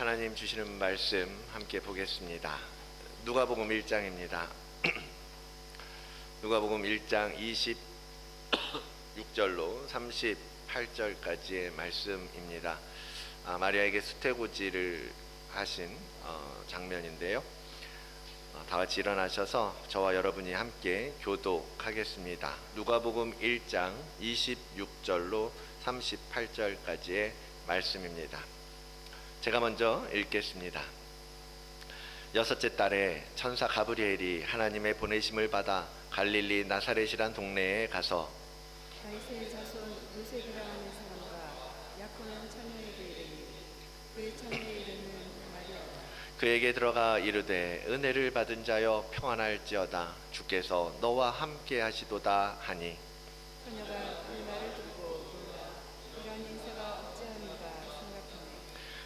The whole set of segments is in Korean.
하나님 주시는 말씀 함께 보겠습니다. 누가복음 1장입니다. 누가복음 1장 26절로 38절까지의 말씀입니다. 마리아에게 수태고지를 하신 장면인데요. 다 같이 일어나셔서 저와 여러분이 함께 교독하겠습니다. 누가복음 1장 26절로 38절까지의 말씀입니다. 제가 먼저 읽겠습니다. 여섯째 달에 천사 가브리엘이 하나님의 보내심을 받아 갈릴리 나사렛이란 동네에 가서 다윗의 자손 요셉이라 하는 사람과 약혼한 처녀에게 이르니 그의 처녀의 이름은 마리아라. 그에게 들어가 이르되 은혜를 받은 자여 평안할지어다 주께서 너와 함께 하시도다 하니 처녀가 그 말을 듣고 놀라 이러한 인사가 어찌함인가 생각하니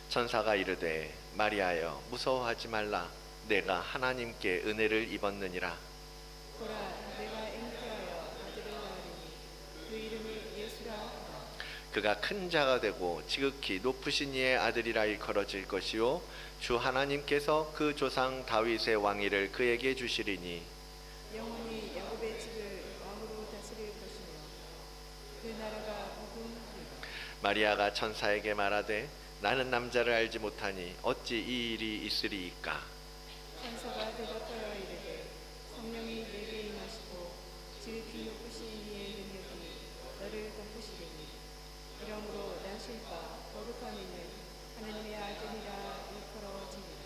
천사가 이르되 마리아여 무서워하지 말라 내가 하나님께 은혜를 입었느니라. 보라 내가 잉태하여 아들을 낳으리니 그 이름을 예수라 하라. 그가 큰 자가 되고 지극히 높으신 이의 아들이라 일컬어질 것이요 주 하나님께서 그 조상 다윗의 왕위를 그에게 주시리니 영원히 야곱의 집을 왕으로 다스릴 것이며 그 나라가 무궁하리라. 마리아가 천사에게 말하되 나는 남자를 알지 못하니 어찌 이 일이 있으리이까. 천사가 대답하여 이르되 성령이 내게 임하시고 지극히 높으신 이의 능력이 너를 덮으시리니 이러므로 나실 바 거룩한 이는 하나님의 아들이라 일컬어지리라.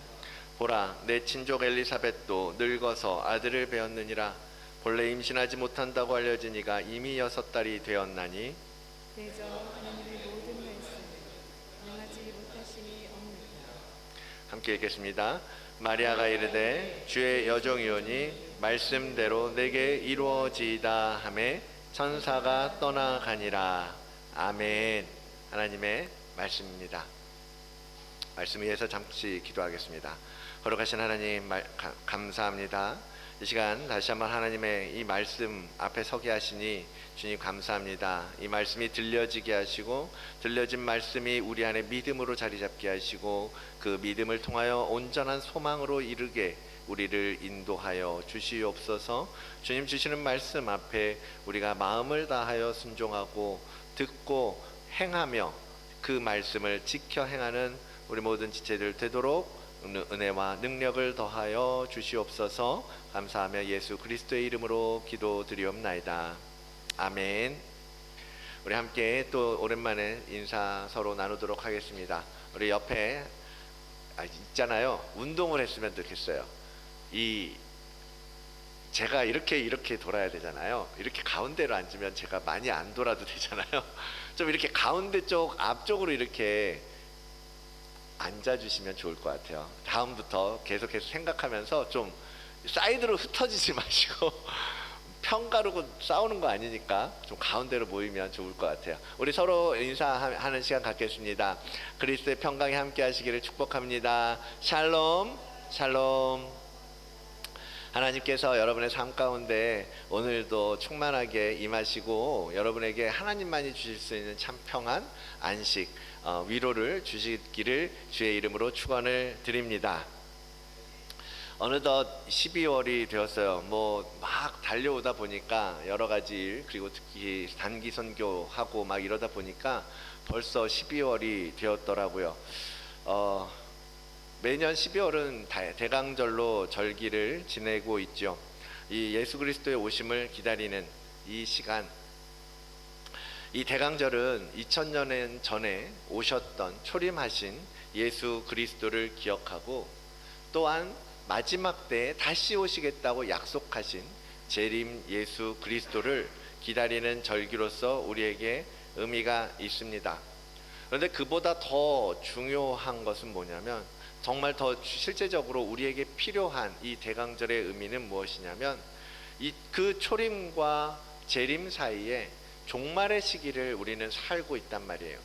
보라 내 친족 엘리사벳도 늙어서 아들을 배었느니라. 본래 임신하지 못한다고 알려진 이가 이미 6달이 되었나니 대저 하나님의 모든 말씀을 명하지 못하심이 없느니라. 함께 읽겠습니다. 마리아가 이르되 주의 여종이오니 말씀대로 내게 이루어지이다 하매 천사가 떠나가니라. 아멘. 하나님의 말씀입니다. 말씀 위해서 잠시 기도하겠습니다. 거룩하신 하나님 감사합니다. 이 시간 다시 한번 하나님의 이 말씀 앞에 서게 하시니 주님 감사합니다. 이 말씀이 들려지게 하시고 들려진 말씀이 우리 안에 믿음으로 자리 잡게 하시고 그 믿음을 통하여 온전한 소망으로 이르게 우리를 인도하여 주시옵소서. 주님 주시는 말씀 앞에 우리가 마음을 다하여 순종하고 듣고 행하며 그 말씀을 지켜 행하는 우리 모든 지체들 되도록 은혜와 능력을 더하여 주시옵소서. 감사하며 예수 그리스도의 이름으로 기도드리옵나이다. 아멘. 우리 함께 또 오랜만에 인사 서로 나누도록 하겠습니다. 우리 옆에 있잖아요. 운동을 했으면 좋겠어요. 제가 이렇게 돌아야 되잖아요. 이렇게 가운데로 앉으면 제가 많이 안 돌아도 되잖아요. 좀 이렇게 가운데 쪽 앞쪽으로 이렇게 앉아주시면 좋을 것 같아요. 다음부터 계속해서 생각하면서 좀 사이드로 흩어지지 마시고 편가르고 싸우는 거 아니니까 좀 가운데로 모이면 좋을 것 같아요. 우리 서로 인사하는 시간 갖겠습니다. 그리스도의 평강이 함께 하시기를 축복합니다. 샬롬 샬롬. 하나님께서 여러분의 삶 가운데 오늘도 충만하게 임하시고 여러분에게 하나님만이 주실 수 있는 참 평안, 안식, 위로를 주시기를 주의 이름으로 축원을 드립니다. 어느덧 12월이 되었어요. 막 달려오다 보니까 여러 가지 일, 그리고 특히 단기 선교하고 막 이러다 보니까 벌써 12월이 되었더라고요. 매년 12월은 대강절로 절기를 지내고 있죠. 이 예수 그리스도의 오심을 기다리는 이 시간, 이 대강절은 2000년 전에 오셨던 초림하신 예수 그리스도를 기억하고 또한 마지막 때에 다시 오시겠다고 약속하신 재림 예수 그리스도를 기다리는 절기로서 우리에게 의미가 있습니다. 그런데 그보다 더 중요한 것은 뭐냐면 정말 더 실제적으로 우리에게 필요한 이 대강절의 의미는 무엇이냐면 그 초림과 재림 사이에 종말의 시기를 우리는 살고 있단 말이에요.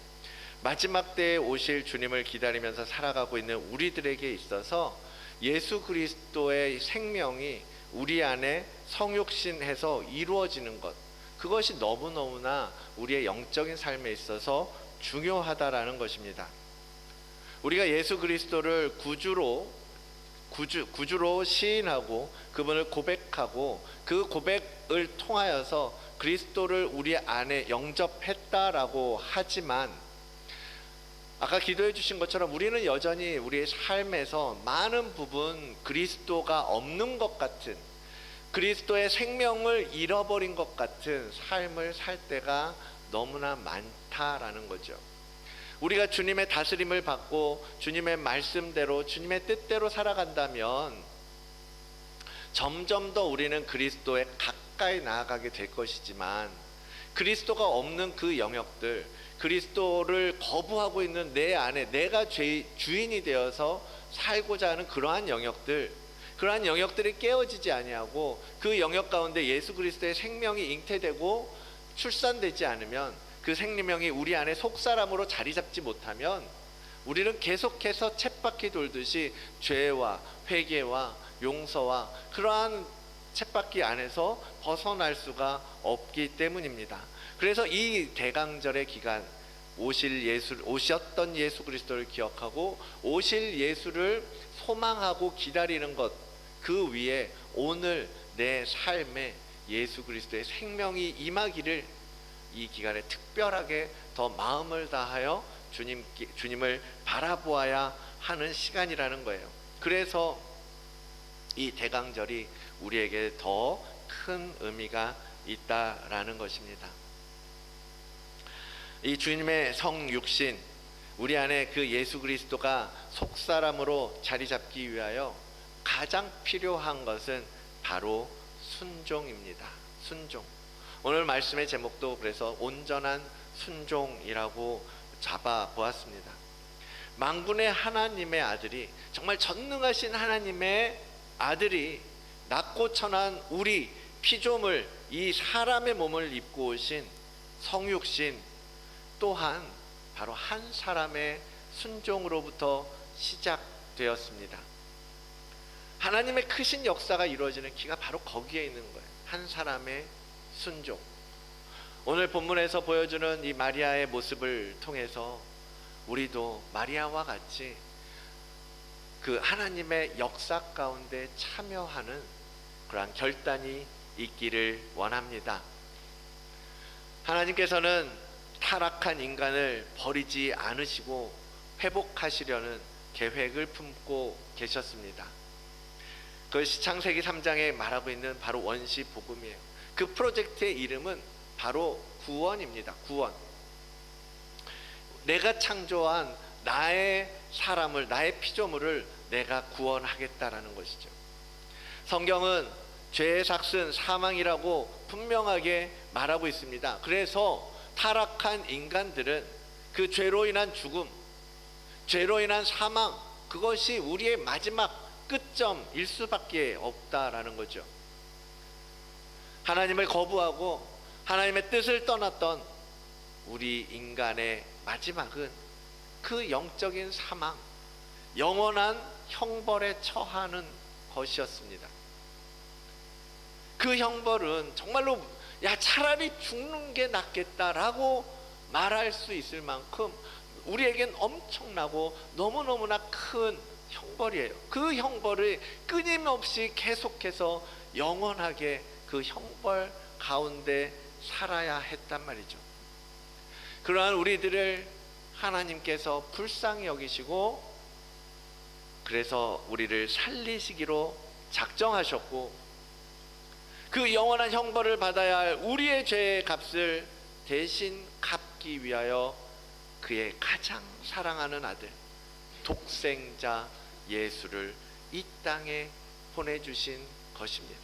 마지막 때에 오실 주님을 기다리면서 살아가고 있는 우리들에게 있어서 예수 그리스도의 생명이 우리 안에 성육신해서 이루어지는 것, 그것이 너무너무나 우리의 영적인 삶에 있어서 중요하다라는 것입니다. 우리가 예수 그리스도를 구주로 시인하고 그분을 고백하고 그 고백을 통하여서 그리스도를 우리 안에 영접했다라고 하지만, 아까 기도해 주신 것처럼 우리는 여전히 우리의 삶에서 많은 부분 그리스도가 없는 것 같은, 그리스도의 생명을 잃어버린 것 같은 삶을 살 때가 너무나 많다라는 거죠. 우리가 주님의 다스림을 받고 주님의 말씀대로 주님의 뜻대로 살아간다면 점점 더 우리는 그리스도에 가까이 나아가게 될 것이지만, 그리스도가 없는 그 영역들, 그리스도를 거부하고 있는 내 안에 내가 주인이 되어서 살고자 하는 그러한 영역들이 깨어지지 아니하고 그 영역 가운데 예수 그리스도의 생명이 잉태되고 출산되지 않으면, 그 생명이 우리 안에 속사람으로 자리 잡지 못하면 우리는 계속해서 쳇바퀴 돌듯이 죄와 회개와 용서와 그러한 쳇바퀴 안에서 벗어날 수가 없기 때문입니다. 그래서 이 대강절의 기간, 오셨던 예수 그리스도를 기억하고 오실 예수를 소망하고 기다리는 것, 그 위에 오늘 내 삶에 예수 그리스도의 생명이 임하기를 이 기간에 특별하게 더 마음을 다하여 주님을 바라보아야 하는 시간이라는 거예요. 그래서 이 대강절이 우리에게 더 큰 의미가 있다라는 것입니다. 이 주님의 성육신, 우리 안에 그 예수 그리스도가 속사람으로 자리 잡기 위하여 가장 필요한 것은 바로 순종입니다. 순종. 오늘 말씀의 제목도 그래서 온전한 순종이라고 잡아보았습니다. 만군의 하나님의 아들이, 정말 전능하신 하나님의 아들이 낮고 천한 우리 피조물, 이 사람의 몸을 입고 오신 성육신 또한 바로 한 사람의 순종으로부터 시작되었습니다. 하나님의 크신 역사가 이루어지는 기가 바로 거기에 있는 거예요. 한 사람의 순종. 오늘 본문에서 보여주는 이 마리아의 모습을 통해서 우리도 마리아와 같이 그 하나님의 역사 가운데 참여하는 그러한 결단이 있기를 원합니다. 하나님께서는 타락한 인간을 버리지 않으시고 회복하시려는 계획을 품고 계셨습니다. 그것이 창세기 3장에 말하고 있는 바로 원시 복음이에요. 그 프로젝트의 이름은 바로 구원입니다. 구원. 내가 창조한 나의 사람을, 나의 피조물을 내가 구원하겠다라는 것이죠. 성경은 죄의 삭은 사망이라고 분명하게 말하고 있습니다. 그래서 타락한 인간들은 그 죄로 인한 죽음, 죄로 인한 사망, 그것이 우리의 마지막 끝점일 수밖에 없다라는 거죠. 하나님을 거부하고 하나님의 뜻을 떠났던 우리 인간의 마지막은 그 영적인 사망, 영원한 형벌에 처하는 것이었습니다. 그 형벌은 정말로 차라리 죽는 게 낫겠다라고 말할 수 있을 만큼 우리에겐 엄청나고 너무너무나 큰 형벌이에요. 그 형벌을 끊임없이 계속해서 영원하게 그 형벌 가운데 살아야 했단 말이죠. 그러한 우리들을 하나님께서 불쌍히 여기시고 그래서 우리를 살리시기로 작정하셨고, 그 영원한 형벌을 받아야 할 우리의 죄의 값을 대신 갚기 위하여 그의 가장 사랑하는 아들 독생자 예수를 이 땅에 보내주신 것입니다.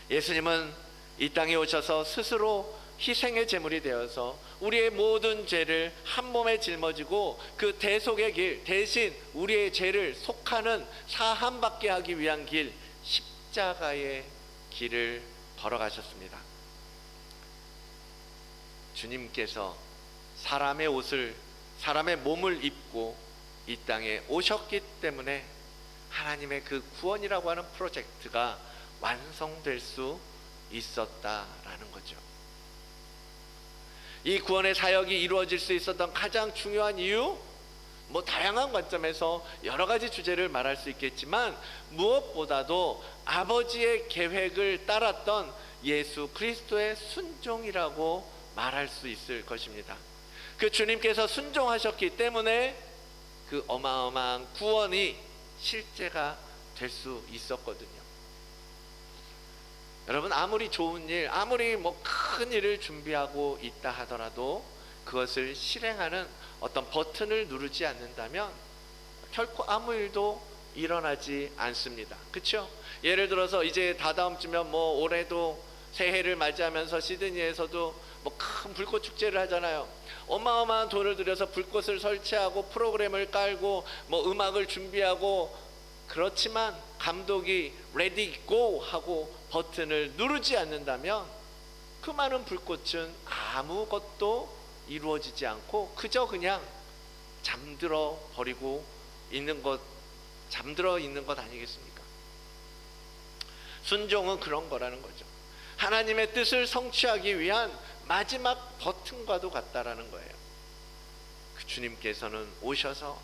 예수님은 이 땅에 오셔서 스스로 희생의 제물이 되어서 우리의 모든 죄를 한 몸에 짊어지고 그 대속의 길, 대신 우리의 죄를 속하는 사함받게 하기 위한 길, 십자가의 길을 걸어가셨습니다. 주님께서 사람의 옷을, 사람의 몸을 입고 이 땅에 오셨기 때문에 하나님의 그 구원이라고 하는 프로젝트가 완성될 수 있었다라는 거죠. 이 구원의 사역이 이루어질 수 있었던 가장 중요한 이유, 뭐 다양한 관점에서 여러 가지 주제를 말할 수 있겠지만 무엇보다도 아버지의 계획을 따랐던 예수 그리스도의 순종이라고 말할 수 있을 것입니다. 그 주님께서 순종하셨기 때문에 그 어마어마한 구원이 실제가 될 수 있었거든요. 여러분, 아무리 좋은 일, 아무리 뭐 큰 일을 준비하고 있다 하더라도 그것을 실행하는 어떤 버튼을 누르지 않는다면 결코 아무 일도 일어나지 않습니다. 그렇죠? 예를 들어서 이제 다다음 주면 뭐 올해도 새해를 맞이하면서 시드니에서도 뭐 큰 불꽃 축제를 하잖아요. 어마어마한 돈을 들여서 불꽃을 설치하고 프로그램을 깔고 뭐 음악을 준비하고, 그렇지만 감독이 레디 고 하고 버튼을 누르지 않는다면 그 많은 불꽃은 아무것도 이루어지지 않고 그저 그냥 잠들어 있는 것 아니겠습니까? 순종은 그런 거라는 거죠. 하나님의 뜻을 성취하기 위한 마지막 버튼과도 같다라는 거예요. 그 주님께서는 오셔서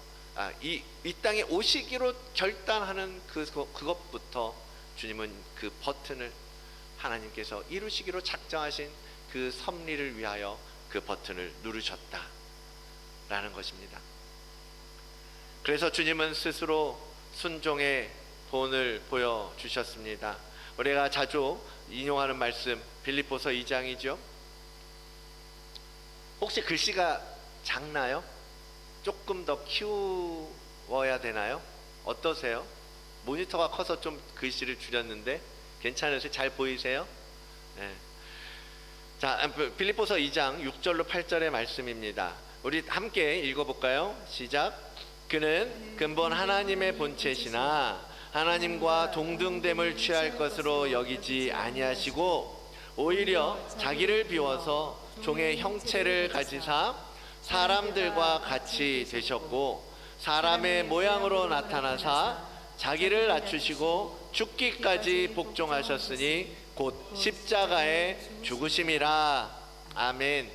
이 땅에 오시기로 결단하는 그것부터 주님은 그 버튼을 하나님께서 이루시기로 작정하신 그 섭리를 위하여 그 버튼을 누르셨다라는 것입니다. 그래서 주님은 스스로 순종의 본을 보여주셨습니다. 우리가 자주 인용하는 말씀 빌립보서 2장이죠. 혹시 글씨가 작나요? 조금 더 키워야 되나요? 어떠세요? 모니터가 커서 좀 글씨를 줄였는데 괜찮으세요? 잘 보이세요? 네. 자, 빌립보서 2장 6절로 8절의 말씀입니다. 우리 함께 읽어볼까요? 시작. 그는 근본 하나님의 본체시나 하나님과 동등됨을 취할 것으로 여기지 아니하시고 오히려 자기를 비워서 종의 형체를 가지사 사람들과 같이 되셨고 사람의 모양으로 나타나사 자기를 낮추시고 죽기까지 복종하셨으니 곧 십자가에 죽으심이라. 아멘.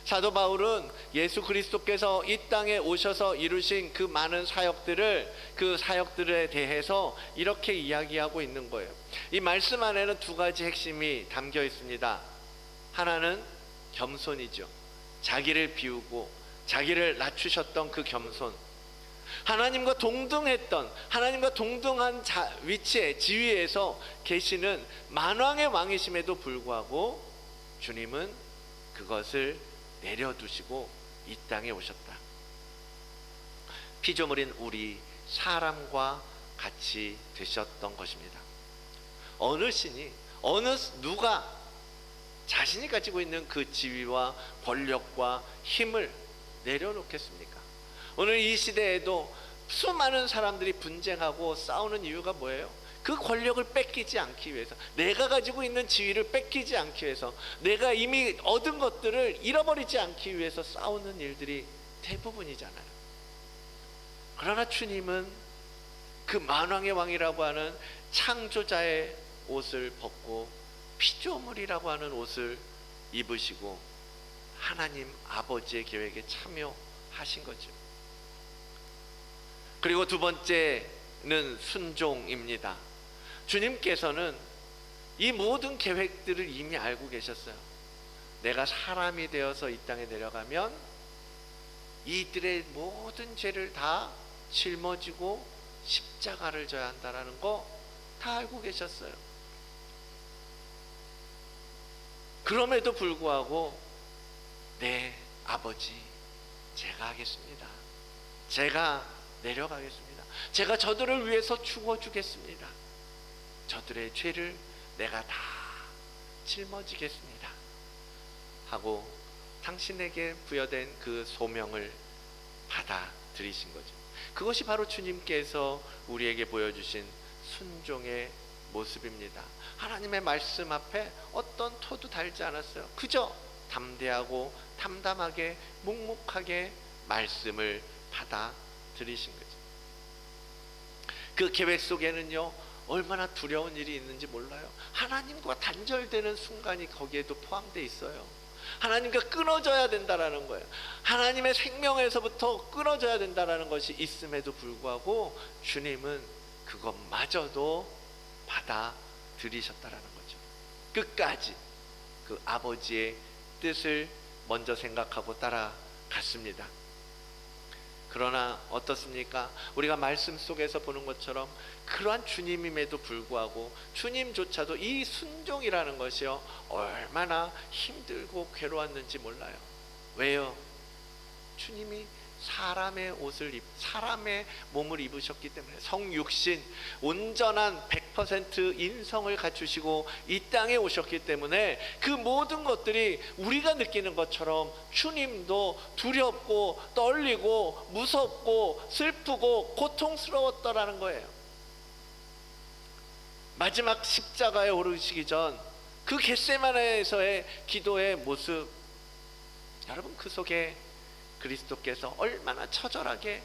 사도 바울은 예수 그리스도께서 이 땅에 오셔서 이루신 그 많은 그 사역들에 대해서 이렇게 이야기하고 있는 거예요. 이 말씀 안에는 두 가지 핵심이 담겨 있습니다. 하나는 겸손이죠. 자기를 비우고 자기를 낮추셨던 그 겸손. 하나님과 동등한 위치에 지위에서 계시는 만왕의 왕이심에도 불구하고 주님은 그것을 내려두시고 이 땅에 오셨다. 피조물인 우리 사람과 같이 되셨던 것입니다. 어느 신이 누가 자신이 가지고 있는 그 지위와 권력과 힘을 내려놓겠습니까? 오늘 이 시대에도 수많은 사람들이 분쟁하고 싸우는 이유가 뭐예요? 그 권력을 뺏기지 않기 위해서, 내가 가지고 있는 지위를 뺏기지 않기 위해서, 내가 이미 얻은 것들을 잃어버리지 않기 위해서 싸우는 일들이 대부분이잖아요. 그러나 주님은 그 만왕의 왕이라고 하는 창조자의 옷을 벗고 피조물이라고 하는 옷을 입으시고 하나님 아버지의 계획에 참여하신 거죠. 그리고 두 번째는 순종입니다. 주님께서는 이 모든 계획들을 이미 알고 계셨어요. 내가 사람이 되어서 이 땅에 내려가면 이들의 모든 죄를 다 짊어지고 십자가를 져야 한다는 거 다 알고 계셨어요. 그럼에도 불구하고 네 아버지, 제가 하겠습니다. 제가 내려가겠습니다. 제가 저들을 위해서 죽어주겠습니다. 저들의 죄를 내가 다 짊어지겠습니다 하고 당신에게 부여된 그 소명을 받아들이신 거죠. 그것이 바로 주님께서 우리에게 보여주신 순종의 모습입니다. 하나님의 말씀 앞에 어떤 토도 달지 않았어요. 그저 담대하고 담담하게 묵묵하게 말씀을 받아들이신 거죠. 그 계획 속에는요 얼마나 두려운 일이 있는지 몰라요. 하나님과 단절되는 순간이 거기에도 포함되어 있어요. 하나님과 끊어져야 된다라는 거예요. 하나님의 생명에서부터 끊어져야 된다라는 것이 있음에도 불구하고 주님은 그것마저도 받아들이셨다라는 거죠. 끝까지 그 아버지의 뜻을 먼저 생각하고 따라갔습니다. 그러나 어떻습니까? 우리가 말씀 속에서 보는 것처럼 그러한 주님임에도 불구하고 주님조차도 이 순종이라는 것이요 얼마나 힘들고 괴로웠는지 몰라요. 왜요? 주님이 사람의 몸을 입으셨기 때문에 성육신 온전한 100% 인성을 갖추시고 이 땅에 오셨기 때문에 그 모든 것들이 우리가 느끼는 것처럼 주님도 두렵고 떨리고 무섭고 슬프고 고통스러웠더라는 거예요. 마지막 십자가에 오르시기 전 그 겟세마네에서의 기도의 모습, 여러분 그 속에 그리스도께서 얼마나 처절하게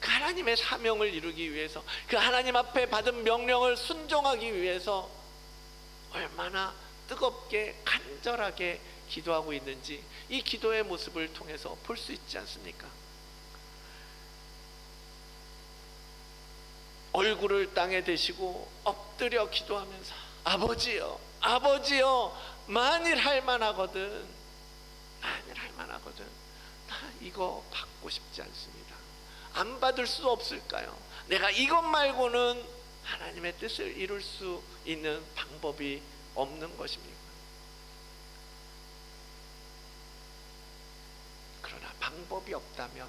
그 하나님의 사명을 이루기 위해서, 그 하나님 앞에 받은 명령을 순종하기 위해서 얼마나 뜨겁게 간절하게 기도하고 있는지 이 기도의 모습을 통해서 볼 수 있지 않습니까? 얼굴을 땅에 대시고 엎드려 기도하면서 아버지여, 아버지여, 만일 할 만하거든, 만일 할 만하거든 나 이거 받고 싶지 않습니다. 안 받을 수 없을까요? 내가 이것 말고는 하나님의 뜻을 이룰 수 있는 방법이 없는 것입니까? 그러나 방법이 없다면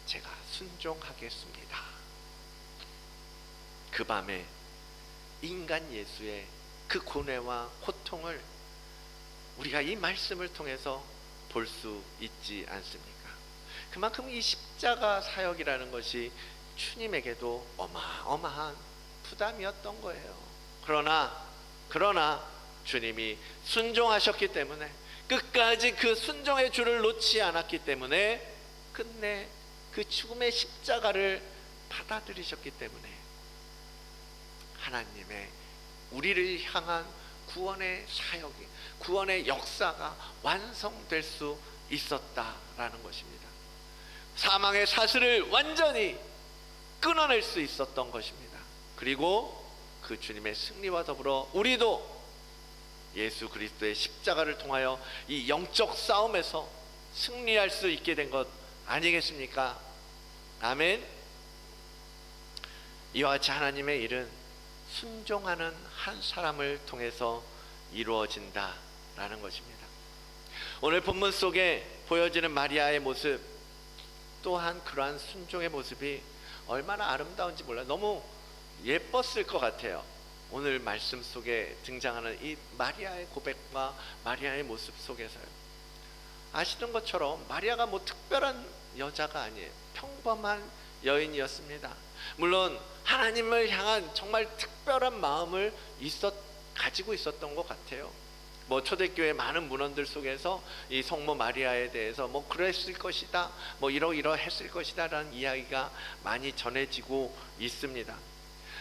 제가 순종하겠습니다. 그 밤에 인간 예수의 그 고뇌와 고통을 우리가 이 말씀을 통해서 볼 수 있지 않습니까? 그만큼 이 십자가 사역이라는 것이 주님에게도 어마어마한 부담이었던 거예요. 그러나 주님이 순종하셨기 때문에, 끝까지 그 순종의 줄을 놓지 않았기 때문에 끝내 그 죽음의 십자가를 받아들이셨기 때문에 하나님의 우리를 향한 구원의 사역이, 구원의 역사가 완성될 수 있었다라는 것입니다. 사망의 사슬을 완전히 끊어낼 수 있었던 것입니다. 그리고 그 주님의 승리와 더불어 우리도 예수 그리스도의 십자가를 통하여 이 영적 싸움에서 승리할 수 있게 된 것 아니겠습니까? 아멘. 이와 같이 하나님의 일은 순종하는 한 사람을 통해서 이루어진다라는 것입니다. 오늘 본문 속에 보여지는 마리아의 모습 또한 그러한 순종의 모습이 얼마나 아름다운지 몰라요. 너무 예뻤을 것 같아요. 오늘 말씀 속에 등장하는 이 마리아의 고백과 마리아의 모습 속에서요. 아시는 것처럼 마리아가 뭐 특별한 여자가 아니에요. 평범한 여인이었습니다. 물론 하나님을 향한 정말 특별한 마음을 가지고 있었던 것 같아요. 뭐 초대교회 많은 문헌들 속에서 이 성모 마리아에 대해서 뭐 그랬을 것이다, 뭐 이러했을 것이다 라는 이야기가 많이 전해지고 있습니다.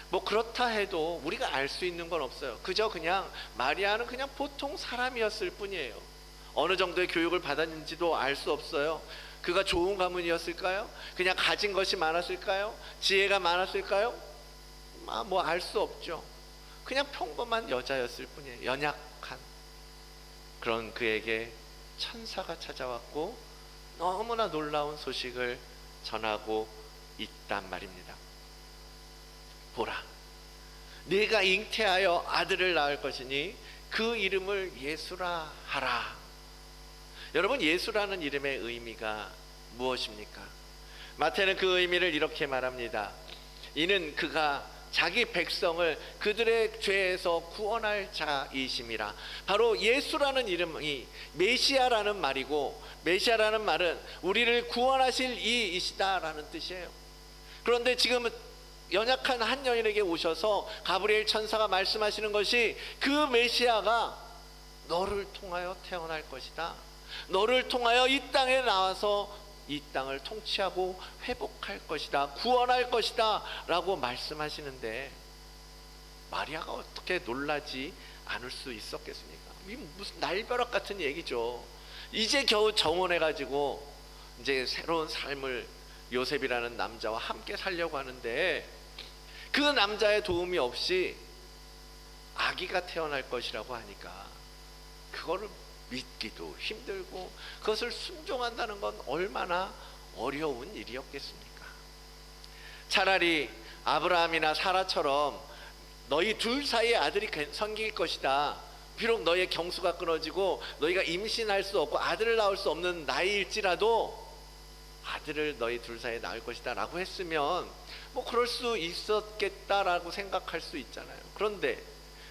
뭐 그렇다 해도 우리가 알 수 있는 건 없어요. 그냥 마리아는 그냥 보통 사람이었을 뿐이에요. 어느 정도의 교육을 받았는지도 알 수 없어요. 그가 좋은 가문이었을까요? 그냥 가진 것이 많았을까요? 지혜가 많았을까요? 뭐 알 수 없죠. 그냥 평범한 여자였을 뿐이에요. 연약한 그런 그에게 천사가 찾아왔고 너무나 놀라운 소식을 전하고 있단 말입니다. 보라, 네가 잉태하여 아들을 낳을 것이니 그 이름을 예수라 하라. 여러분, 예수라는 이름의 의미가 무엇입니까? 마태는 그 의미를 이렇게 말합니다. 이는 그가 자기 백성을 그들의 죄에서 구원할 자이심이라. 바로 예수라는 이름이 메시아라는 말이고, 메시아라는 말은 우리를 구원하실 이이시다라는 뜻이에요. 그런데 지금 연약한 한 여인에게 오셔서 가브리엘 천사가 말씀하시는 것이 그 메시아가 너를 통하여 태어날 것이다. 너를 통하여 이 땅에 나와서 이 땅을 통치하고 회복할 것이다, 구원할 것이다 라고 말씀하시는데 마리아가 어떻게 놀라지 않을 수 있었겠습니까? 이 무슨 날벼락 같은 얘기죠. 이제 겨우 정혼해가지고 이제 새로운 삶을 요셉이라는 남자와 함께 살려고 하는데 그 남자의 도움이 없이 아기가 태어날 것이라고 하니까 그거를 믿기도 힘들고 그것을 순종한다는 건 얼마나 어려운 일이었겠습니까? 차라리 아브라함이나 사라처럼 너희 둘 사이에 아들이 생길 것이다, 비록 너의 경수가 끊어지고 너희가 임신할 수 없고 아들을 낳을 수 없는 나이일지라도 아들을 너희 둘 사이에 낳을 것이다 라고 했으면 뭐 그럴 수 있었겠다라고 생각할 수 있잖아요. 그런데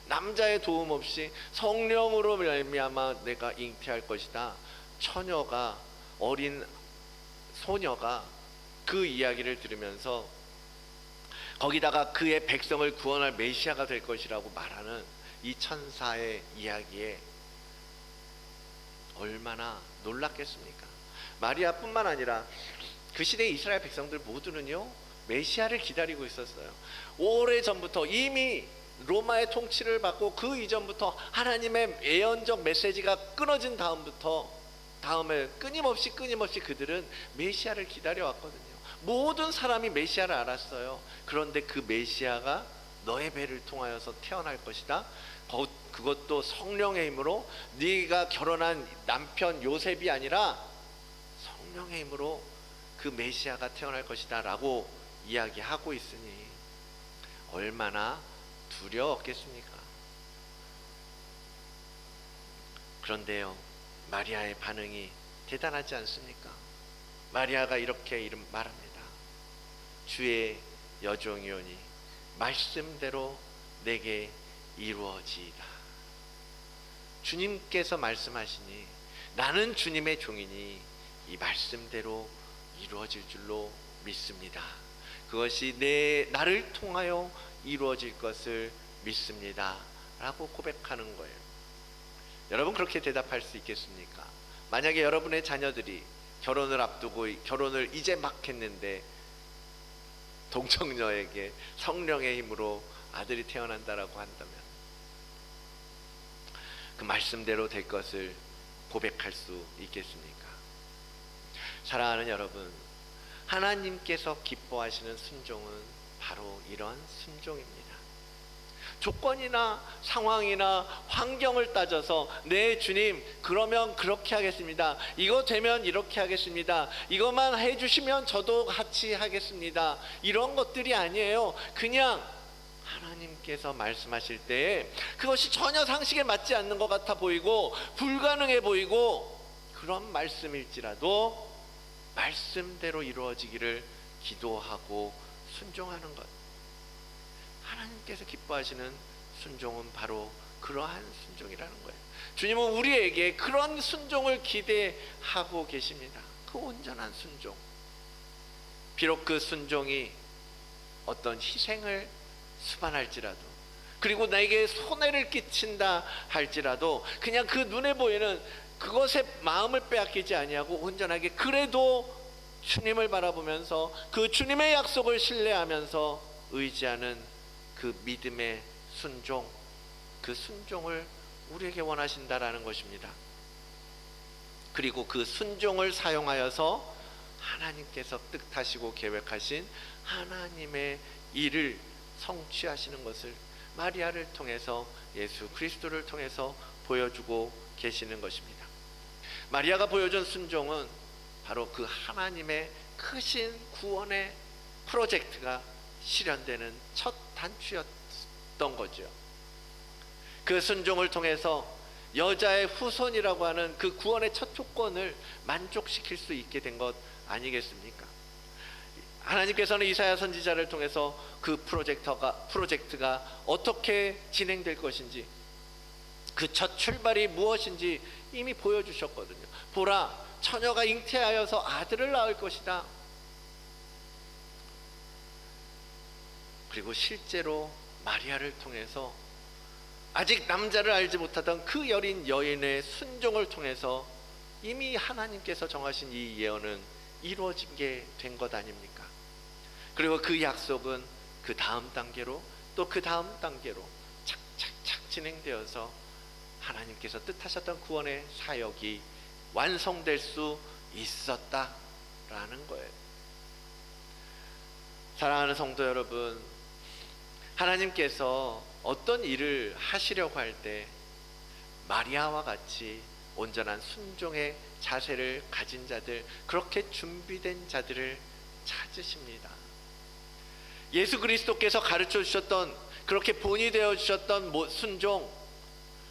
남자의 도움 없이 성령으로 말미암아 내가 잉태할 것이다, 처녀가, 어린 소녀가 그 이야기를 들으면서 거기다가 그의 백성을 구원할 메시아가 될 것이라고 말하는 이 천사의 이야기에 얼마나 놀랐겠습니까? 마리아뿐만 아니라 그 시대의 이스라엘 백성들 모두는요 메시아를 기다리고 있었어요. 오래전부터 이미 로마의 통치를 받고 그 이전부터 하나님의 예언적 메시지가 끊어진 다음에 끊임없이 그들은 메시아를 기다려왔거든요. 모든 사람이 메시아를 알았어요. 그런데 그 메시아가 너의 배를 통하여서 태어날 것이다, 그것도 성령의 힘으로, 네가 결혼한 남편 요셉이 아니라 성령의 힘으로 그 메시아가 태어날 것이다 라고 이야기하고 있으니 얼마나 두려웠겠습니까? 그런데요, 마리아의 반응이 대단하지 않습니까? 마리아가 이렇게 말합니다. 주의 여종이오니 말씀대로 내게 이루어지이다. 주님께서 말씀하시니 나는 주님의 종이니 이 말씀대로 이루어질 줄로 믿습니다. 그것이 나를 통하여 이루어질 것을 믿습니다 라고 고백하는 거예요. 여러분 그렇게 대답할 수 있겠습니까? 만약에 여러분의 자녀들이 결혼을 앞두고 결혼을 이제 막 했는데 동정녀에게 성령의 힘으로 아들이 태어난다라고 한다면 그 말씀대로 될 것을 고백할 수 있겠습니까? 사랑하는 여러분, 하나님께서 기뻐하시는 순종은 바로 이런 순종입니다. 조건이나 상황이나 환경을 따져서 네 주님 그러면 그렇게 하겠습니다, 이거 되면 이렇게 하겠습니다, 이것만 해주시면 저도 같이 하겠습니다, 이런 것들이 아니에요. 그냥 하나님께서 말씀하실 때에 그것이 전혀 상식에 맞지 않는 것 같아 보이고 불가능해 보이고 그런 말씀일지라도 말씀대로 이루어지기를 기도하고 순종하는 것, 하나님께서 기뻐하시는 순종은 바로 그러한 순종이라는 거예요. 주님은 우리에게 그런 순종을 기대하고 계십니다. 그 온전한 순종. 비록 그 순종이 어떤 희생을 수반할지라도, 그리고 나에게 손해를 끼친다 할지라도 그냥 그 눈에 보이는 그것에 마음을 빼앗기지 아니하고 온전하게 그래도 주님을 바라보면서 그 주님의 약속을 신뢰하면서 의지하는 그 믿음의 순종, 그 순종을 우리에게 원하신다라는 것입니다. 그리고 그 순종을 사용하여서 하나님께서 뜻하시고 계획하신 하나님의 일을 성취하시는 것을 마리아를 통해서, 예수 그리스도를 통해서 보여주고 계시는 것입니다. 마리아가 보여준 순종은 바로 그 하나님의 크신 구원의 프로젝트가 실현되는 첫 단추였던 거죠. 그 순종을 통해서 여자의 후손이라고 하는 그 구원의 첫 조건을 만족시킬 수 있게 된 것 아니겠습니까? 하나님께서는 이사야 선지자를 통해서 그 프로젝트가 어떻게 진행될 것인지, 그 첫 출발이 무엇인지 이미 보여주셨거든요. 보라, 처녀가 잉태하여서 아들을 낳을 것이다. 그리고 실제로 마리아를 통해서 아직 남자를 알지 못하던 그 여린 여인의 순종을 통해서 이미 하나님께서 정하신 이 예언은 이루어지게 된 것 아닙니까? 그리고 그 약속은 그 다음 단계로 또 그 다음 단계로 착착착 진행되어서 하나님께서 뜻하셨던 구원의 사역이 완성될 수 있었다라는 거예요. 사랑하는 성도 여러분, 하나님께서 어떤 일을 하시려고 할 때 마리아와 같이 온전한 순종의 자세를 가진 자들, 그렇게 준비된 자들을 찾으십니다. 예수 그리스도께서 가르쳐 주셨던, 그렇게 본이 되어 주셨던 순종,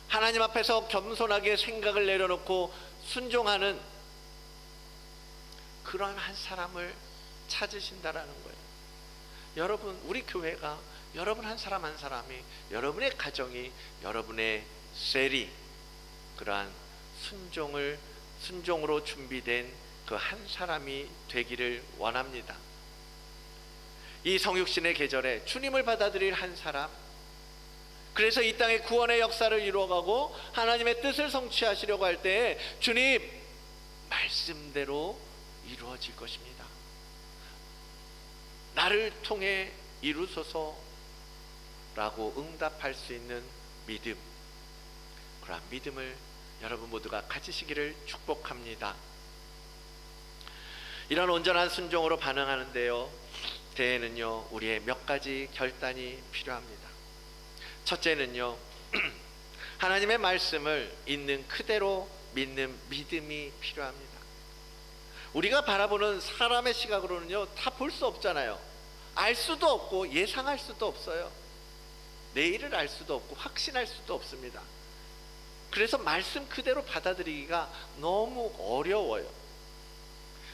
하나님 앞에서 겸손하게 생각을 내려놓고 순종하는 그러한 한 사람을 찾으신다라는 거예요. 여러분, 우리 교회가 여러분 한 사람 한 사람이, 여러분의 가정이, 여러분의 셀이 그러한 순종으로 준비된 그 한 사람이 되기를 원합니다. 이 성육신의 계절에 주님을 받아들일 한 사람, 그래서 이 땅의 구원의 역사를 이루어가고 하나님의 뜻을 성취하시려고 할 때 주님 말씀대로 이루어질 것입니다. 나를 통해 이루소서 라고 응답할 수 있는 믿음, 그러한 믿음을 여러분 모두가 가지시기를 축복합니다. 이런 온전한 순종으로 반응하는데요, 대에는요 우리의 몇 가지 결단이 필요합니다. 첫째는요 하나님의 말씀을 있는 그대로 믿는 믿음이 필요합니다. 우리가 바라보는 사람의 시각으로는요 다 볼 수 없잖아요. 알 수도 없고 예상할 수도 없어요. 내일을 알 수도 없고 확신할 수도 없습니다. 그래서 말씀 그대로 받아들이기가 너무 어려워요.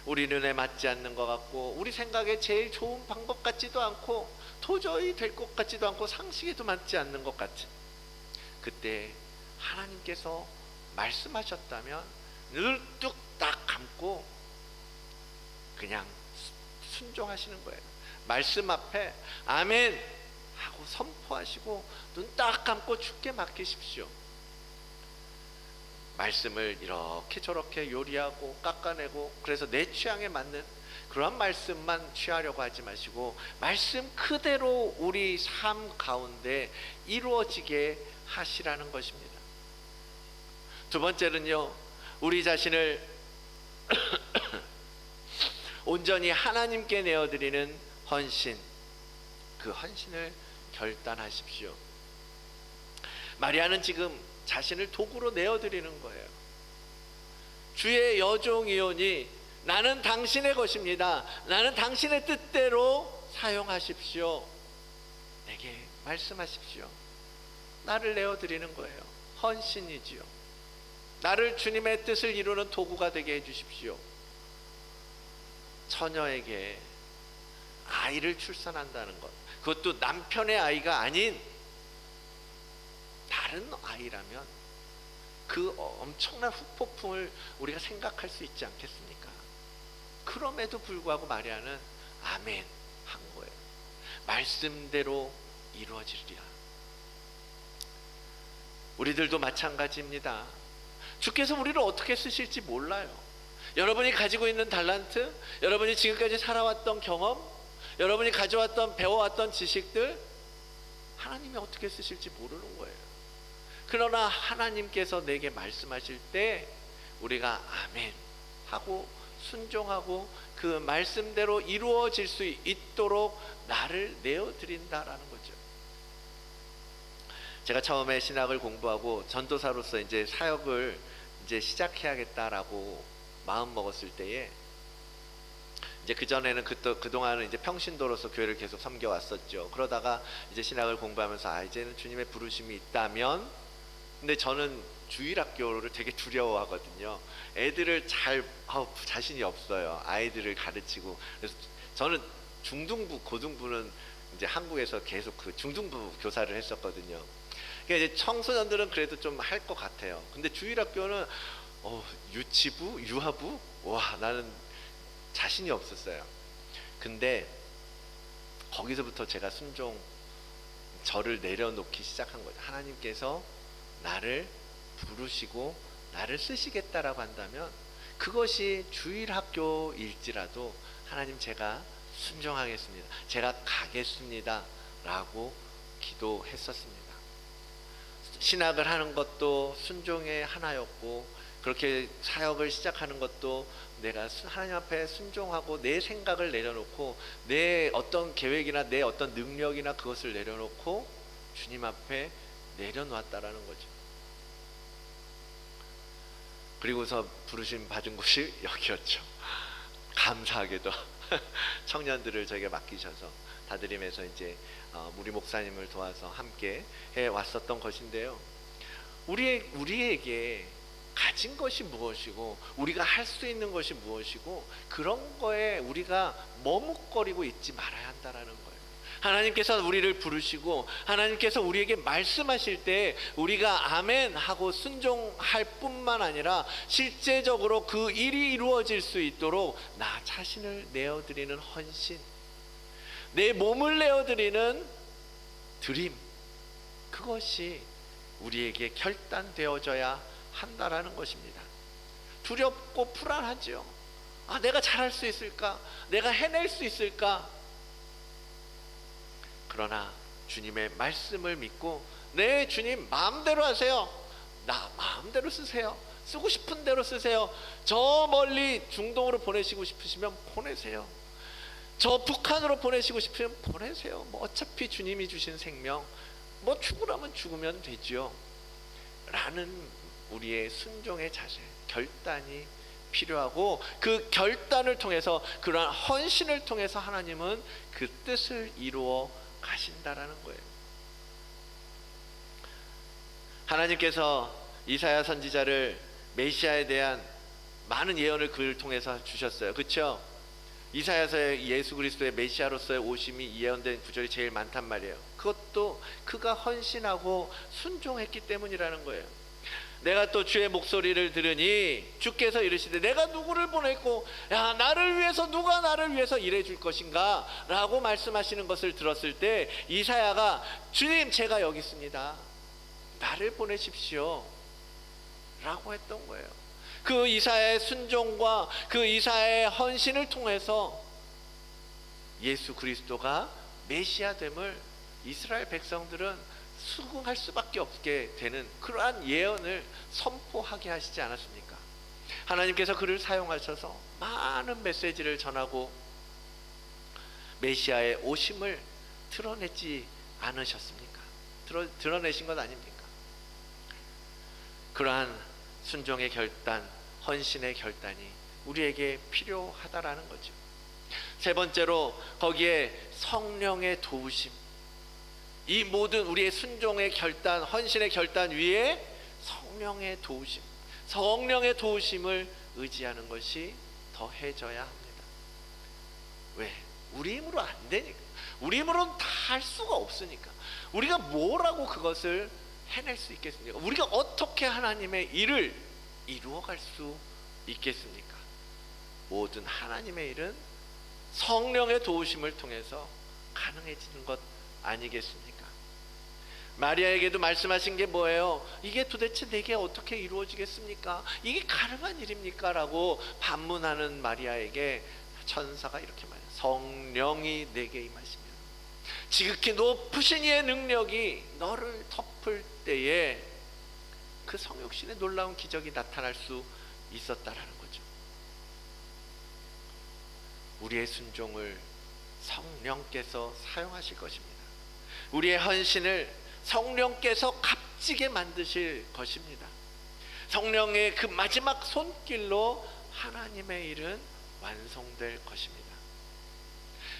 우리 눈에 맞지 않는 것 같고, 우리 생각에 제일 좋은 방법 같지도 않고, 도저히 될 것 같지도 않고, 상식에도 맞지 않는 것 같은, 그때 하나님께서 말씀하셨다면 늘 뚝 딱 감고 그냥 순종하시는 거예요. 말씀 앞에 아멘 하고 선포하시고 눈 딱 감고 주께 맡기십시오. 말씀을 이렇게 저렇게 요리하고 깎아내고 그래서 내 취향에 맞는 그런 말씀만 취하려고 하지 마시고 말씀 그대로 우리 삶 가운데 이루어지게 하시라는 것입니다. 두 번째는요, 우리 자신을 온전히 하나님께 내어드리는 헌신, 그 헌신을 결단하십시오. 마리아는 지금 자신을 도구로 내어드리는 거예요. 주의 여종이오니 나는 당신의 것입니다. 나는 당신의 뜻대로 사용하십시오. 내게 말씀하십시오. 나를 내어드리는 거예요. 헌신이지요. 나를 주님의 뜻을 이루는 도구가 되게 해주십시오. 처녀에게 아이를 출산한다는 것, 그것도 남편의 아이가 아닌 다른 아이라면 그 엄청난 후폭풍을 우리가 생각할 수 있지 않겠습니까? 그럼에도 불구하고 마리아는 아멘 한 거예요. 말씀대로 이루어지리라. 우리들도 마찬가지입니다. 주께서 우리를 어떻게 쓰실지 몰라요. 여러분이 가지고 있는 달란트, 여러분이 지금까지 살아왔던 경험, 여러분이 가져왔던 배워왔던 지식들, 하나님이 어떻게 쓰실지 모르는 거예요. 그러나 하나님께서 내게 말씀하실 때 우리가 아멘 하고 순종하고 그 말씀대로 이루어질 수 있도록 나를 내어드린다라는 거죠. 제가 처음에 신학을 공부하고 전도사로서 이제 사역을 이제 시작해야겠다라고 마음 먹었을 때에, 이제 그 전에는 그동안은 이제 평신도로서 교회를 계속 섬겨왔었죠. 그러다가 이제 신학을 공부하면서 이제는 주님의 부르심이 있다면, 근데 저는 주일학교를 되게 두려워하거든요. 애들을 자신이 없어요. 아이들을 가르치고. 그래서 저는 중등부, 고등부는 이제 한국에서 계속 그 중등부 교사를 했었거든요. 그러니까 이제 청소년들은 그래도 좀 할 것 같아요. 근데 주일학교는 유치부, 유아부, 와, 나는 자신이 없었어요. 근데 거기서부터 제가 저를 내려놓기 시작한 거죠. 하나님께서 나를 부르시고 나를 쓰시겠다라고 한다면 그것이 주일학교일지라도 하나님 제가 순종하겠습니다. 제가 가겠습니다 라고 기도했었습니다. 신학을 하는 것도 순종의 하나였고, 그렇게 사역을 시작하는 것도 내가 하나님 앞에 순종하고 내 생각을 내려놓고 내 어떤 계획이나 내 어떤 능력이나 그것을 내려놓고 주님 앞에 내려놓았다라는 거죠. 그리고서 부르심 받은 곳이 여기였죠. 감사하게도 청년들을 저에게 맡기셔서 다드림에서 이제 우리 목사님을 도와서 함께 해 왔었던 것인데요. 우리에게 가진 것이 무엇이고 우리가 할 수 있는 것이 무엇이고 그런 거에 우리가 머뭇거리고 있지 말아야 한다라는 거예요. 하나님께서 우리를 부르시고 하나님께서 우리에게 말씀하실 때 우리가 아멘 하고 순종할 뿐만 아니라 실제적으로 그 일이 이루어질 수 있도록 나 자신을 내어드리는 헌신, 내 몸을 내어드리는 드림, 그것이 우리에게 결단되어져야 한다라는 것입니다. 두렵고 불안하죠. 내가 잘할 수 있을까? 내가 해낼 수 있을까? 그러나 주님의 말씀을 믿고 네 주님 마음대로 하세요. 나 마음대로 쓰세요. 쓰고 싶은 대로 쓰세요. 저 멀리 중동으로 보내시고 싶으시면 보내세요. 저 북한으로 보내시고 싶으면 보내세요. 어차피 주님이 주신 생명 죽으라면 죽으면 되죠 라는 우리의 순종의 자세, 결단이 필요하고 그 결단을 통해서 그러한 헌신을 통해서 하나님은 그 뜻을 이루어 가신다라는 거예요. 하나님께서 이사야 선지자를 메시아에 대한 많은 예언을 그를 통해서 주셨어요. 그렇죠? 이사야서에 예수 그리스도의 메시아로서의 오심이 예언된 구절이 제일 많단 말이에요. 그것도 그가 헌신하고 순종했기 때문이라는 거예요. 내가 또 주의 목소리를 들으니 주께서 이르시되 내가 누구를 보냈고 나를 위해서 누가 나를 위해서 일해 줄 것인가 라고 말씀하시는 것을 들었을 때 이사야가 주님 제가 여기 있습니다. 나를 보내십시오 라고 했던 거예요. 그 이사야의 순종과 그 이사야의 헌신을 통해서 예수 그리스도가 메시아됨을 이스라엘 백성들은 수긍할 수밖에 없게 되는 그러한 예언을 선포하게 하시지 않았습니까? 하나님께서 그를 사용하셔서 많은 메시지를 전하고 메시아의 오심을 드러내지 않으셨습니까? 드러내신 것 아닙니까? 그러한 순종의 결단, 헌신의 결단이 우리에게 필요하다라는 거죠. 세 번째로 거기에 성령의 도우심, 이 모든 우리의 순종의 결단, 헌신의 결단 위에 성령의 도우심, 성령의 도우심을 의지하는 것이 더해져야 합니다. 왜? 우리 힘으로 안 되니까. 우리 힘으로는 다 할 수가 없으니까. 우리가 뭐라고 그것을 해낼 수 있겠습니까? 우리가 어떻게 하나님의 일을 이루어갈 수 있겠습니까? 모든 하나님의 일은 성령의 도우심을 통해서 가능해지는 것 아니겠습니까? 마리아에게도 말씀하신 게 뭐예요? 이게 도대체 내게 어떻게 이루어지겠습니까? 이게 가능한 일입니까? 라고 반문하는 마리아에게 천사가 이렇게 말해요. 성령이 내게 임하시면 지극히 높으신 이의 능력이 너를 덮을 때에 그 성육신의 놀라운 기적이 나타날 수 있었다라는 거죠. 우리의 순종을 성령께서 사용하실 것입니다. 우리의 헌신을 성령께서 값지게 만드실 것입니다. 성령의 그 마지막 손길로 하나님의 일은 완성될 것입니다.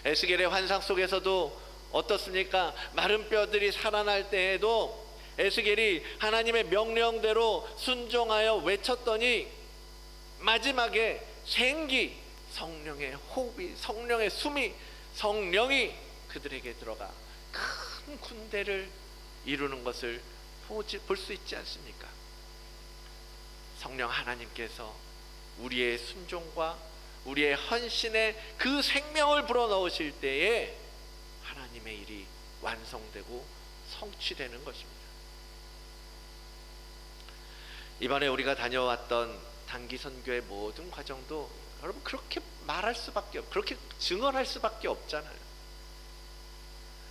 에스겔의 환상 속에서도 어떻습니까? 마른 뼈들이 살아날 때에도 에스겔이 하나님의 명령대로 순종하여 외쳤더니 마지막에 생기, 성령의 호흡이, 성령의 숨이, 성령이 그들에게 들어가 큰 군대를 이루는 것을 볼 수 있지 않습니까? 성령 하나님께서 우리의 순종과 우리의 헌신에 그 생명을 불어넣으실 때에 하나님의 일이 완성되고 성취되는 것입니다. 이번에 우리가 다녀왔던 단기 선교의 모든 과정도 여러분 그렇게 말할 수밖에 그렇게 증언할 수밖에 없잖아요.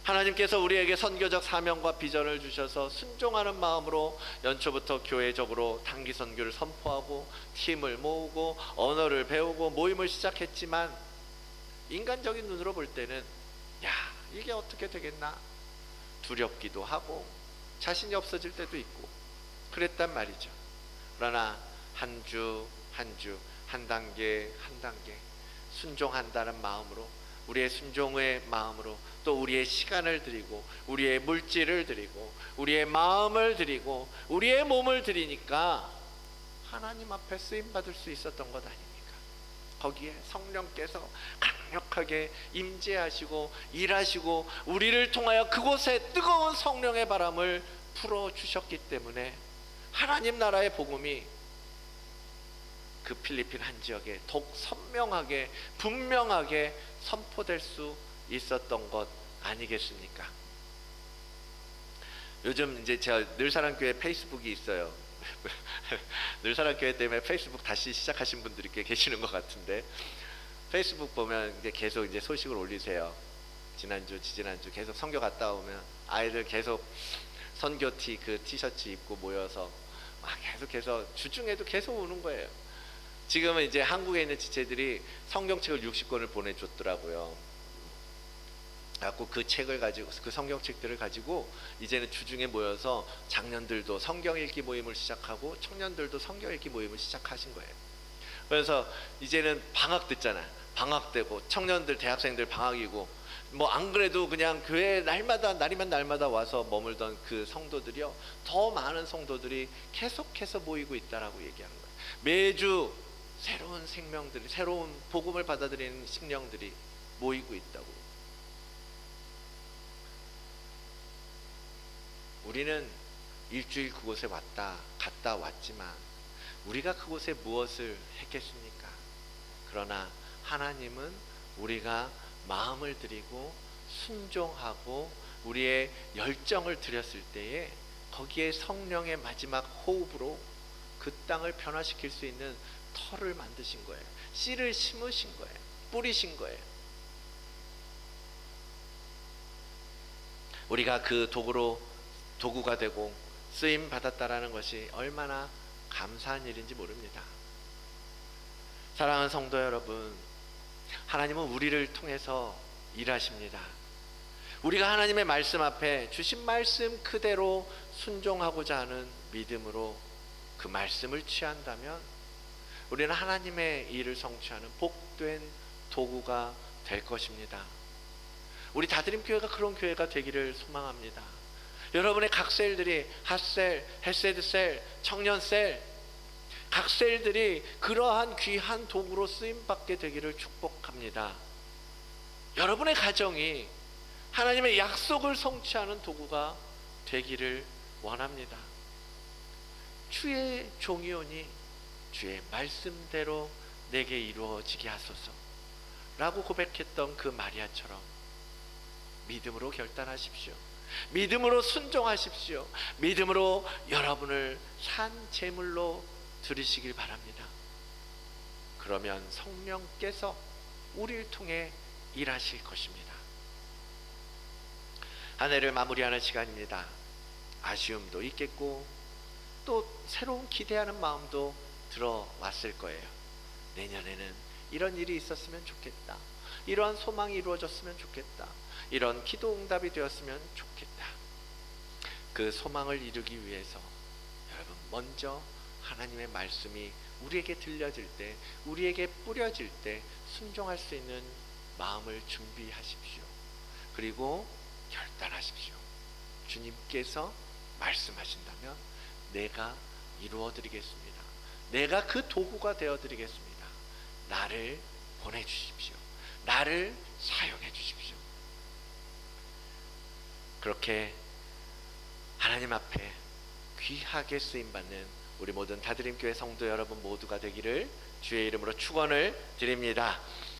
하나님께서 우리에게 선교적 사명과 비전을 주셔서 순종하는 마음으로 연초부터 교회적으로 단기 선교를 선포하고 팀을 모으고 언어를 배우고 모임을 시작했지만 인간적인 눈으로 볼 때는 야, 이게 어떻게 되겠나 두렵기도 하고 자신이 없어질 때도 있고 그랬단 말이죠. 그러나 한 주 한 주 한 단계 한 단계 순종한다는 마음으로, 우리의 순종의 마음으로 또 우리의 시간을 드리고 우리의 물질을 드리고 우리의 마음을 드리고 우리의 몸을 드리니까 하나님 앞에 쓰임 받을 수 있었던 것 아닙니까? 거기에 성령께서 강력하게 임재하시고 일하시고 우리를 통하여 그곳에 뜨거운 성령의 바람을 풀어주셨기 때문에 하나님 나라의 복음이 그 필리핀 한 지역에 더욱 선명하게 분명하게 선포될 수 있었던 것 아니겠습니까? 요즘 이제 제가 늘사랑교회 페이스북이 있어요. 늘사랑교회 때문에 페이스북 다시 시작하신 분들이 꽤 계시는 것 같은데, 페이스북 보면 이제 계속 이제 소식을 올리세요. 지난주, 지지난주 계속 선교 갔다 오면 아이들 계속 선교티 그 티셔츠 입고 모여서 막 계속해서 주중에도 계속 오는 거예요. 지금은 이제 한국에 있는 지체들이 성경책을 60권을 보내줬더라고요. 그래갖고 그 책을 가지고, 그 성경책들을 가지고 이제는 주중에 모여서 장년들도 성경 읽기 모임을 시작하고 청년들도 성경 읽기 모임을 시작하신 거예요. 그래서 이제는 방학 됐잖아요. 방학 되고 청년들, 대학생들 방학이고 뭐 안 그래도 그냥 교회 날마다 와서 머물던 그 성도들이요, 더 많은 성도들이 계속해서 모이고 있다라고 얘기하는 거예요. 매주 새로운 생명들이, 새로운 복음을 받아들이는 심령들이 모이고 있다고. 우리는 일주일 그곳에 갔다 왔지만 우리가 그곳에 무엇을 했겠습니까? 그러나 하나님은 우리가 마음을 드리고 순종하고 우리의 열정을 드렸을 때에 거기에 성령의 마지막 호흡으로 그 땅을 변화시킬 수 있는 터를 만드신 거예요. 씨를 심으신 거예요. 뿌리신 거예요. 우리가 그 도구가 되고 쓰임 받았다라는 것이 얼마나 감사한 일인지 모릅니다. 사랑하는 성도 여러분, 하나님은 우리를 통해서 일하십니다. 우리가 하나님의 말씀 앞에 주신 말씀 그대로 순종하고자 하는 믿음으로 그 말씀을 취한다면 우리는 하나님의 일을 성취하는 복된 도구가 될 것입니다. 우리 다드림교회가 그런 교회가 되기를 소망합니다. 여러분의 각 셀들이 핫셀, 헤세드셀, 청년셀, 각 셀들이 그러한 귀한 도구로 쓰임받게 되기를 축복합니다. 여러분의 가정이 하나님의 약속을 성취하는 도구가 되기를 원합니다. 주의 종이오니 주의 말씀대로 내게 이루어지게 하소서 라고 고백했던 그 마리아처럼 믿음으로 결단하십시오. 믿음으로 순종하십시오. 믿음으로 여러분을 산 제물로 드리시길 바랍니다. 그러면 성령께서 우리를 통해 일하실 것입니다. 한 해를 마무리하는 시간입니다. 아쉬움도 있겠고 또 새로운 기대하는 마음도 들어왔을 거예요. 내년에는 이런 일이 있었으면 좋겠다. 이러한 소망이 이루어졌으면 좋겠다. 이런 기도 응답이 되었으면 좋겠다. 그 소망을 이루기 위해서 여러분 먼저 하나님의 말씀이 우리에게 들려질 때, 우리에게 뿌려질 때 순종할 수 있는 마음을 준비하십시오. 그리고 결단하십시오. 주님께서 말씀하신다면 내가 이루어드리겠습니다. 내가 그 도구가 되어드리겠습니다. 나를 보내주십시오. 나를 사용해 주십시오. 그렇게 하나님 앞에 귀하게 쓰임받는 우리 모든 다드림교회 성도 여러분 모두가 되기를 주의 이름으로 축원을 드립니다.